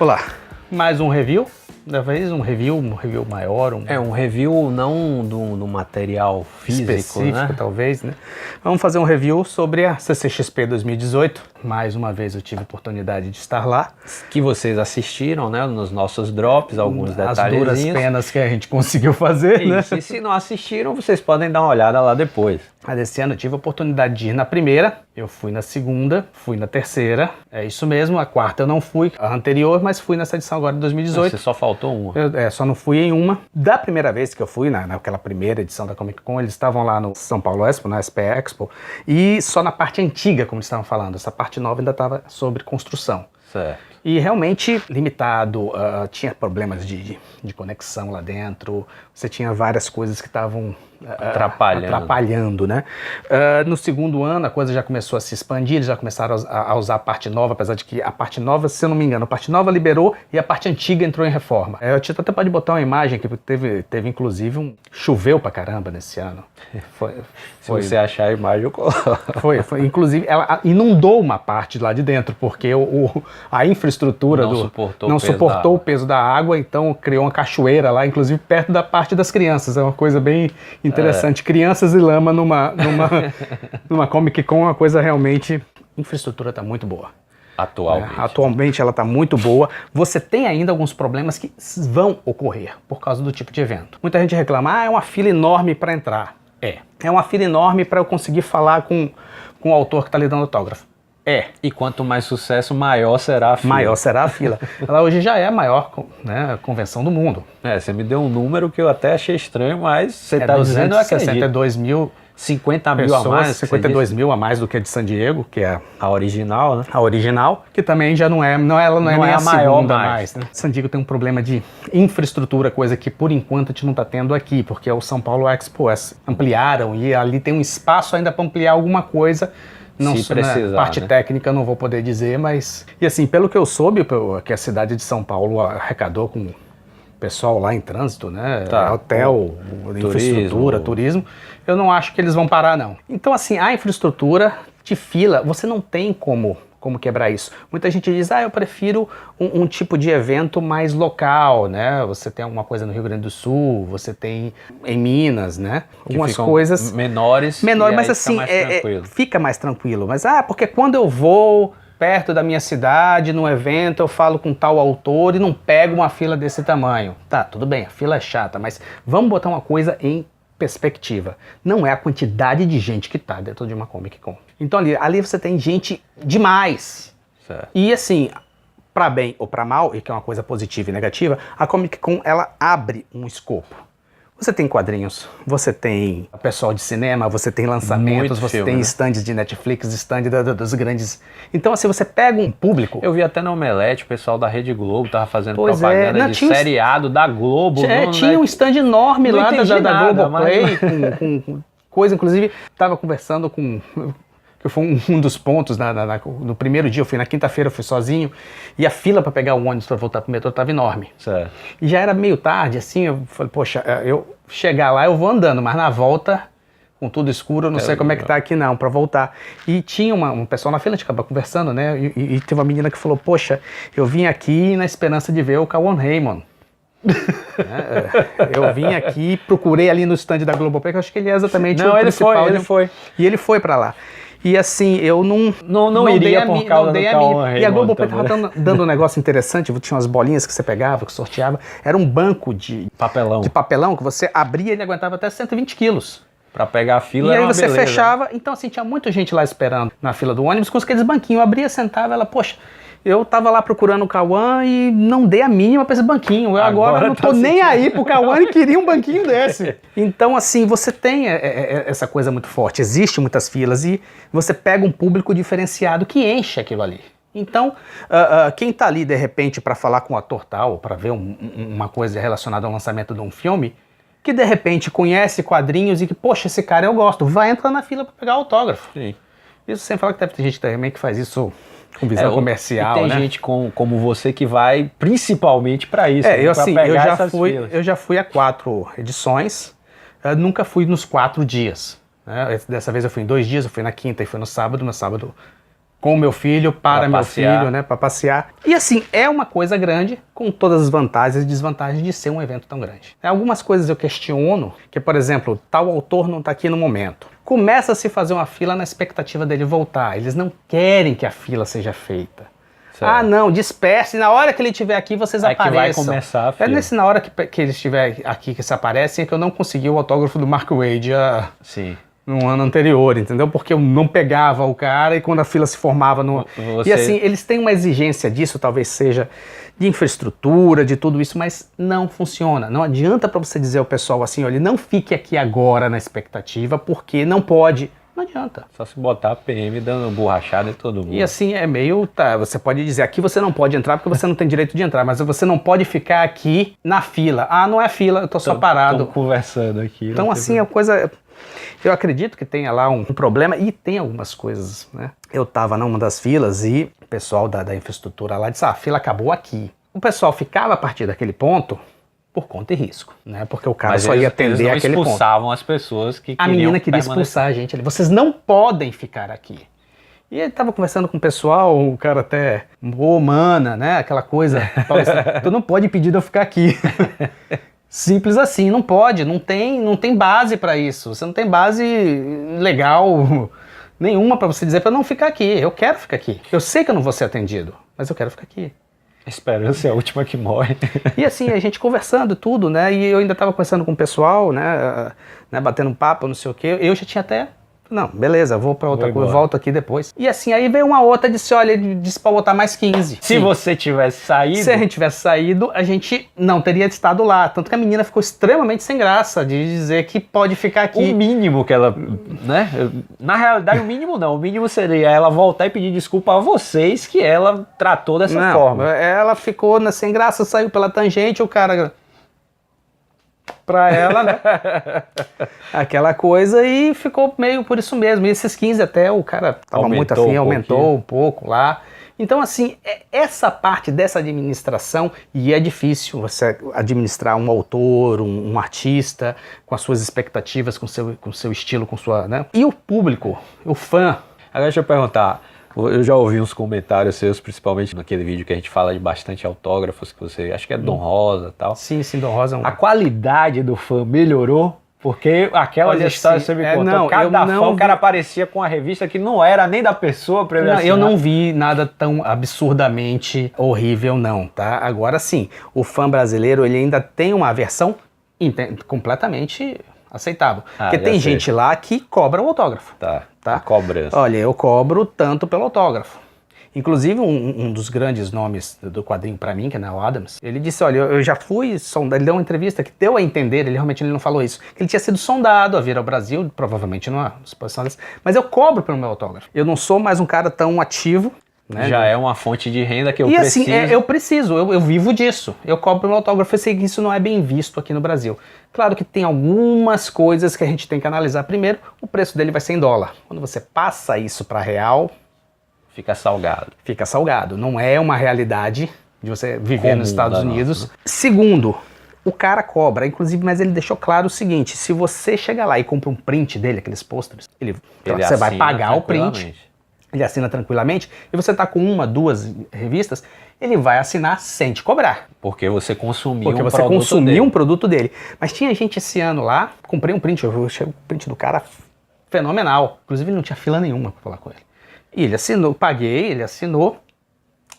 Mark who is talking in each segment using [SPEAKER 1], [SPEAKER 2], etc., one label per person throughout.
[SPEAKER 1] Olá, mais um review, dessa vez um review maior.
[SPEAKER 2] Um review não do material físico,
[SPEAKER 1] específico,
[SPEAKER 2] né?
[SPEAKER 1] talvez, né? Vamos fazer um review sobre a CCXP 2018. Mais uma vez eu tive a oportunidade de estar lá.
[SPEAKER 2] Que vocês assistiram, né? Nos nossos drops, alguns detalhes.
[SPEAKER 1] As duras penas que a gente conseguiu fazer, né?
[SPEAKER 2] E se não assistiram, vocês podem dar uma olhada lá depois.
[SPEAKER 1] Mas esse ano eu tive a oportunidade de ir na primeira, eu fui na segunda, fui na terceira, é isso mesmo, a quarta eu não fui, a anterior, mas fui nessa edição agora de 2018.
[SPEAKER 2] Você só faltou uma.
[SPEAKER 1] Só não fui em uma. Da primeira vez que eu fui, naquela primeira edição da Comic Con, eles estavam lá no São Paulo Expo, na SP Expo, e só na parte antiga, como eles estavam falando, essa parte nova ainda estava sobre construção.
[SPEAKER 2] Certo.
[SPEAKER 1] E realmente limitado, tinha problemas de conexão lá dentro, você tinha várias coisas que estavam atrapalhando, né? No segundo ano a coisa já começou a se expandir, eles já começaram a usar a parte nova, apesar de que a parte nova, se eu não me engano, a parte nova liberou e a parte antiga entrou em reforma. O Tito até pode botar uma imagem que teve inclusive choveu pra caramba nesse ano.
[SPEAKER 2] Se você achar a imagem, eu coloco.
[SPEAKER 1] Inclusive, ela inundou uma parte lá de dentro, porque a infraestrutura não suportou o peso da água, então criou uma cachoeira lá, inclusive perto da parte das crianças. É uma coisa bem interessante. Crianças e lama numa Comic Con, uma coisa realmente... A infraestrutura está muito boa. Atualmente ela está muito boa. Você tem ainda alguns problemas que vão ocorrer por causa do tipo de evento. Muita gente reclama, é uma fila enorme para entrar. É uma fila enorme para eu conseguir falar com o autor que está lhe dando autógrafo.
[SPEAKER 2] E quanto mais sucesso, maior será a fila.
[SPEAKER 1] Maior será a fila. Ela hoje já é a maior, né, convenção do mundo.
[SPEAKER 2] Você me deu um número que eu até achei estranho, mas você está dizendo, eu acredito.
[SPEAKER 1] 62 mil
[SPEAKER 2] 50 mil
[SPEAKER 1] pessoas,
[SPEAKER 2] a mais.
[SPEAKER 1] 52 mil a mais do que a de San Diego, que é
[SPEAKER 2] a original, né?
[SPEAKER 1] A original, que também já não é nem a
[SPEAKER 2] maior
[SPEAKER 1] segunda mais. Né? San Diego tem um problema de infraestrutura, coisa que por enquanto a gente não está tendo aqui, porque é o São Paulo Expo ampliaram e ali tem um espaço ainda para ampliar alguma coisa. Não,
[SPEAKER 2] se precisar,
[SPEAKER 1] parte técnica eu não vou poder dizer, mas... E assim, pelo que eu soube, que a cidade de São Paulo arrecadou com o pessoal lá em trânsito, né? Hotel, infraestrutura, turismo, eu não acho que eles vão parar, não. Então, assim, a infraestrutura de fila, você não tem como quebrar isso. Muita gente diz, eu prefiro um tipo de evento mais local, né? Você tem alguma coisa no Rio Grande do Sul, você tem em Minas, né? Algumas coisas
[SPEAKER 2] menores,
[SPEAKER 1] mas assim, fica mais tranquilo. Mas, porque quando eu vou perto da minha cidade, num evento, eu falo com tal autor e não pego uma fila desse tamanho. Tá, tudo bem, a fila é chata, mas vamos botar uma coisa em perspectiva. Não é a quantidade de gente que tá dentro de uma Comic Con. Então ali você tem gente demais.
[SPEAKER 2] Certo.
[SPEAKER 1] E assim, para bem ou para mal, e que é uma coisa positiva e negativa, a Comic Con ela abre um escopo. Você tem quadrinhos, você tem pessoal de cinema, você tem lançamentos, tem stands de Netflix, stand dos grandes... Então assim, você pega um público...
[SPEAKER 2] Eu vi até no Omelete, o pessoal da Rede Globo tava fazendo propaganda de seriado da Globo.
[SPEAKER 1] Tinha um stand enorme lá da Globoplay, com coisa, inclusive, tava conversando com... que foi um dos pontos, no primeiro dia, eu fui na quinta-feira, eu fui sozinho, e a fila para pegar o ônibus para voltar pro metrô estava enorme.
[SPEAKER 2] Certo.
[SPEAKER 1] E já era meio tarde, assim, eu falei, poxa, eu chegar lá eu vou andando, mas na volta, com tudo escuro, eu não sei como é que tá aqui não, para voltar. E tinha um pessoal na fila, a gente acaba conversando, né, e teve uma menina que falou, poxa, eu vim aqui na esperança de ver o Cauã Raymond. Eu vim aqui, procurei ali no stand da Globoplay, que eu acho que ele é exatamente o principal.
[SPEAKER 2] Ele foi.
[SPEAKER 1] E ele foi para lá. E assim, eu não
[SPEAKER 2] iria por causa do Cauã Raymond.
[SPEAKER 1] E a Globoplay estava dando um negócio interessante, tinha umas bolinhas que você pegava, que sorteava. Era um banco de papelão que você abria e ele aguentava até 120 quilos.
[SPEAKER 2] Pra pegar a fila.
[SPEAKER 1] E aí você fechava, então assim, tinha muita gente lá esperando na fila do ônibus com aqueles banquinhos. Eu abria, sentava, ela, poxa, eu tava lá procurando o Cauã e não dei a mínima pra esse banquinho. Eu agora não tô nem aí pro Cauã e queria um banquinho desse. Então, assim, você tem essa coisa muito forte. Existe muitas filas e você pega um público diferenciado que enche aquilo ali. Então, quem tá ali, de repente, para falar com o ator tal, para ver uma coisa relacionada ao lançamento de um filme, que de repente conhece quadrinhos e que, poxa, esse cara eu gosto, vai entrar na fila para pegar autógrafo.
[SPEAKER 2] Sim.
[SPEAKER 1] Isso sem falar que deve ter gente também que faz isso com visão comercial,
[SPEAKER 2] e tem gente como você que vai principalmente para isso.
[SPEAKER 1] Eu já fui a 4 edições, nunca fui nos 4 dias. Né? Dessa vez eu fui em 2 dias, eu fui na quinta e fui no sábado. No sábado com meu filho, para meu filho, né, para passear. E assim, é uma coisa grande, com todas as vantagens e desvantagens de ser um evento tão grande. Algumas coisas eu questiono, que por exemplo, tal autor não está aqui no momento. Começa a se fazer uma fila na expectativa dele voltar. Eles não querem que a fila seja feita. Certo. Ah, não, disperse. Na hora que ele estiver aqui, vocês apareçam.
[SPEAKER 2] Que vai começar a fila.
[SPEAKER 1] Na hora que ele estiver aqui, que se aparecem, é que eu não consegui o autógrafo do Mark Waid no ano anterior, entendeu? Porque eu não pegava o cara e quando a fila se formava no... E assim, eles têm uma exigência disso, talvez seja de infraestrutura, de tudo isso, mas não funciona. Não adianta para você dizer ao pessoal assim, olha, não fique aqui agora na expectativa, porque não pode... Não adianta.
[SPEAKER 2] Só se botar a PM dando borrachada em todo mundo.
[SPEAKER 1] E assim, é meio... Tá, você pode dizer, aqui você não pode entrar porque você não tem direito de entrar, mas você não pode ficar aqui na fila. Ah, não é fila, eu tô só parado.
[SPEAKER 2] Estamos conversando aqui.
[SPEAKER 1] Então assim, é coisa... Eu acredito que tenha lá um problema e tem algumas coisas, né? Eu tava numa das filas e o pessoal da infraestrutura lá disse, a fila acabou aqui. O pessoal ficava a partir daquele ponto por conta e risco, né? Porque o cara só ia atender aquele ponto.
[SPEAKER 2] Eles expulsavam as pessoas que queriam
[SPEAKER 1] A menina queria expulsar a gente ali. Vocês não podem ficar aqui. E ele tava conversando com o pessoal, o cara até, mana, né? Aquela coisa, tu não pode pedir de eu ficar aqui. Simples assim, não pode, não tem base para isso. Você não tem base legal nenhuma para você dizer para não ficar aqui. Eu quero ficar aqui. Eu sei que eu não vou ser atendido, mas eu quero ficar aqui.
[SPEAKER 2] A esperança é a última que morre.
[SPEAKER 1] E assim, a gente conversando tudo, né? E eu ainda estava conversando com o pessoal, né? Batendo um papo, não sei o quê. Eu já tinha até... Não, beleza, vou pra outra coisa, volto aqui depois. E assim, aí veio uma outra, disse, olha, ele disse pra botar mais 15.
[SPEAKER 2] Se você tivesse saído...
[SPEAKER 1] Se a gente tivesse saído, a gente não teria estado lá. Tanto que a menina ficou extremamente sem graça de dizer que pode ficar aqui.
[SPEAKER 2] O mínimo que ela, né? Na realidade, o mínimo não. O mínimo seria ela voltar e pedir desculpa a vocês que ela tratou dessa forma.
[SPEAKER 1] Ela ficou sem graça, saiu pela tangente, o cara... pra ela, né? Aquela coisa e ficou meio por isso mesmo. E esses 15 até o cara tava muito afim, aumentou um pouco lá. Então, assim, essa parte dessa administração, e é difícil você administrar um autor, um artista, com as suas expectativas, com seu estilo, com sua, né? E o público, o fã.
[SPEAKER 2] Agora deixa eu perguntar. Eu já ouvi uns comentários seus, principalmente naquele vídeo que a gente fala de bastante autógrafos, que você acho que é Dom Rosa e tal.
[SPEAKER 1] Sim, Dom Rosa.
[SPEAKER 2] A qualidade do fã melhorou? Porque aquelas histórias que você me contou, cada fã, o cara aparecia com a revista que não era nem da pessoa pra ele assinar.
[SPEAKER 1] Eu não vi nada tão absurdamente horrível não, tá? Agora sim, o fã brasileiro, ele ainda tem uma versão completamente aceitável. Porque tem gente lá que cobra o autógrafo.
[SPEAKER 2] Tá?
[SPEAKER 1] Cobrança. Olha, eu cobro tanto pelo autógrafo. Inclusive, um dos grandes nomes do quadrinho pra mim, que é Neal Adams, ele disse, olha, eu já fui sondado, ele deu uma entrevista que deu a entender, ele realmente não falou isso, que ele tinha sido sondado a vir ao Brasil, provavelmente numa exposição dessa, mas eu cobro pelo meu autógrafo. Eu não sou mais um cara tão ativo, né?
[SPEAKER 2] Já é uma fonte de renda que eu preciso.
[SPEAKER 1] E assim, eu preciso, eu vivo disso. Eu cobro pelo autógrafo, eu sei que isso não é bem visto aqui no Brasil. Claro que tem algumas coisas que a gente tem que analisar. Primeiro, o preço dele vai ser em dólar. Quando você passa isso para real...
[SPEAKER 2] Fica salgado.
[SPEAKER 1] Fica salgado. Não é uma realidade de você viver nos Estados Unidos. Nossa, né? Segundo, o cara cobra, inclusive, mas ele deixou claro o seguinte, se você chega lá e compra um print dele, aqueles pôsteres, você vai pagar o print, ele assina tranquilamente, e você tá com 1, 2 revistas, ele vai assinar sem te cobrar.
[SPEAKER 2] Porque você consumiu
[SPEAKER 1] um produto dele. Mas tinha gente esse ano lá, comprei um print, eu achei o print do cara fenomenal. Inclusive ele não tinha fila nenhuma pra falar com ele. E ele assinou, paguei, ele assinou,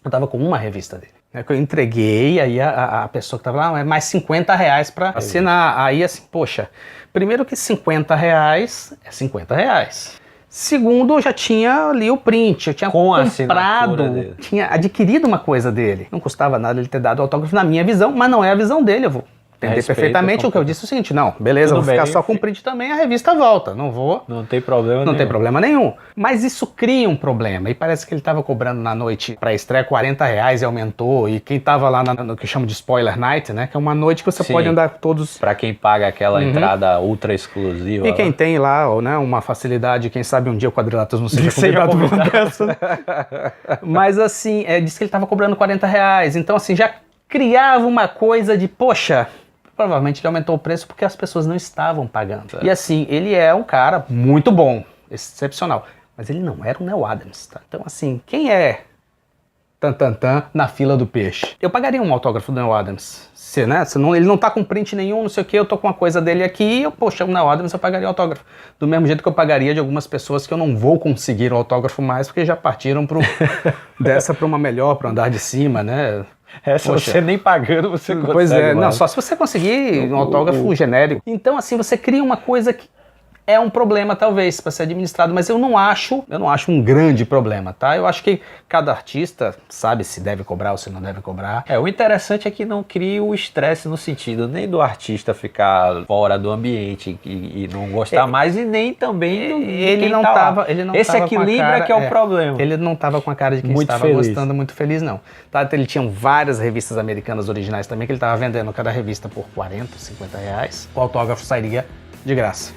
[SPEAKER 1] eu tava com uma revista dele. Eu entreguei, aí a pessoa que tava lá, é mais R$50 pra assinar. Aí assim, poxa, primeiro que R$50 é R$50. Segundo, eu já tinha ali o print, eu tinha comprado, tinha adquirido uma coisa dele. Não custava nada ele ter dado autógrafo na minha visão, mas não é a visão dele, eu vou entender perfeitamente o que eu disse. É o seguinte, não, beleza, eu vou ficar só com o print também, a revista volta, não vou...
[SPEAKER 2] Não tem problema nenhum.
[SPEAKER 1] Não tem problema nenhum. Mas isso cria um problema, e parece que ele estava cobrando na noite pra estreia R$40 e aumentou, e quem tava lá no que eu chamo de Spoiler Night, né, que é uma noite que você pode andar todos...
[SPEAKER 2] Pra quem paga aquela entrada ultra exclusiva.
[SPEAKER 1] E quem tem lá, né, uma facilidade, quem sabe um dia o Quadrilatas não seja convidado por uma dessa. Mas assim, disse que ele estava cobrando R$40, então assim, já criava uma coisa de, poxa... Provavelmente ele aumentou o preço porque as pessoas não estavam pagando. E assim, ele é um cara muito bom, excepcional. Mas ele não era o Neal Adams, tá? Então, assim, quem é na fila do peixe? Eu pagaria um autógrafo do Neal Adams. Né? Ele não tá com print nenhum, não sei o que, eu tô com uma coisa dele aqui, poxa, o Neal Adams eu pagaria autógrafo. Do mesmo jeito que eu pagaria de algumas pessoas que eu não vou conseguir o autógrafo mais, porque já partiram dessa para uma melhor, para andar de cima, né?
[SPEAKER 2] Essa poxa, você nem pagando, você consegue.
[SPEAKER 1] Pois é, não, só se você conseguir um autógrafo genérico. Então, assim, você cria uma coisa que é um problema, talvez, para ser administrado, mas eu não acho um grande problema, tá? Eu acho que cada artista sabe se deve cobrar ou se não deve cobrar.
[SPEAKER 2] O interessante é que não cria o estresse no sentido nem do artista ficar fora do ambiente e não gostar mais, e nem também
[SPEAKER 1] ele não tava
[SPEAKER 2] esse equilíbrio que é o problema.
[SPEAKER 1] Ele não estava com a cara de quem estava gostando, muito feliz, não. Tá? Ele tinha várias revistas americanas originais também, que ele estava vendendo cada revista por 40, 50 reais. O autógrafo sairia de graça.